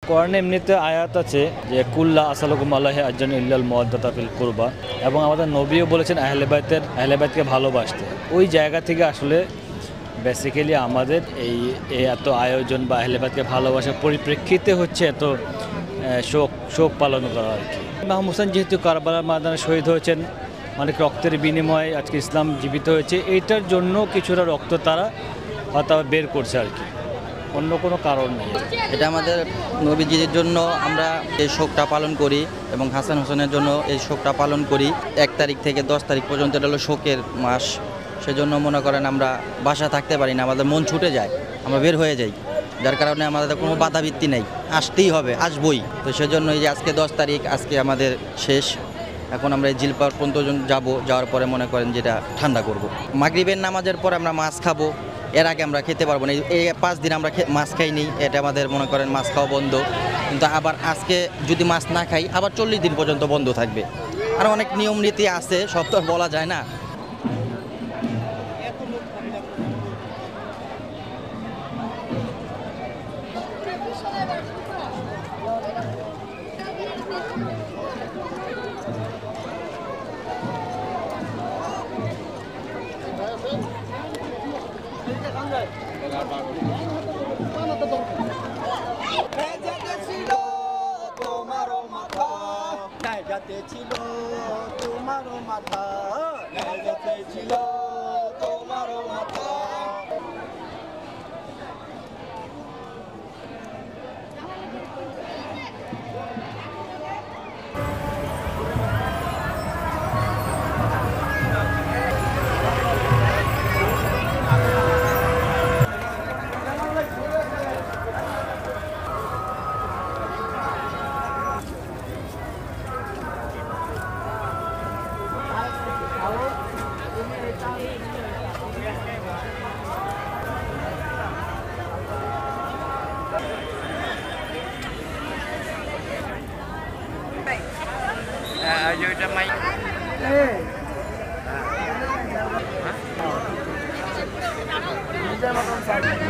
কোরআনে এমনিতে আয়াত আছে যে কুল্লা আসালুকুম আলাইহি আজরান ইল্লাল মাওয়াদ্দাতা ফিল কুরবা, এবং আমাদের নবীও বলেছেন আহলে বাইতকে ভালোবাসতে। ওই জায়গা থেকে আসলে বেসিক্যালি আমাদের এই এত আয়োজন বা আহলে বাইতকে ভালোবাসার পরিপ্রেক্ষিতে হচ্ছে এত শোক পালন করা আর কি। ইমাম হোসেন যেহেতু কারবালার ময়দানে শহীদ হয়েছেন, অনেক রক্তের বিনিময়ে আজকে ইসলাম জীবিত হয়েছে, এইটার জন্য কিছুটা রক্ত তারা হয়তো বের করছে আর কি, অন্য কোনো কারণ নেই। এটা আমাদের নবীজির জন্য আমরা এই শোকটা পালন করি এবং হাসান হোসেনের জন্য এই শোকটা পালন করি। 1 তারিখ থেকে 10 তারিখ পর্যন্ত এটা হলো শোকের মাস। সেজন্য মনে করেন আমরা বাসা থাকতে পারি না, আমাদের মন ছুটে যায়, আমরা বের হয়ে যাই, যার কারণে আমাদের কোনো বাধাভিত্তি নেই, আসতেই হবে, আসবই। তো সেজন্য এই যে আজকে 10 তারিখ, আজকে আমাদের শেষ। এখন আমরা এই ঝিল পার পর্যন্ত যাওয়ার পরে মনে করেন যেটা ঠান্ডা করব। মাগরিবের নামাজের পরে আমরা মাছ খাবো, এর আগে আমরা খেতে পারবো না। এই 5 দিন আমরা মাছ খাইনি, এটা আমাদের মনে করেন মাছ খাওয়া বন্ধ। কিন্তু আবার আজকে যদি মাছ না খাই আবার 40 দিন পর্যন্ত বন্ধ থাকবে। আর অনেক নিয়ম নীতি আছে, সব তো বলা যায় না। ছিল তোমারও মাথা, ছিল তোমারও মাথা। Hah?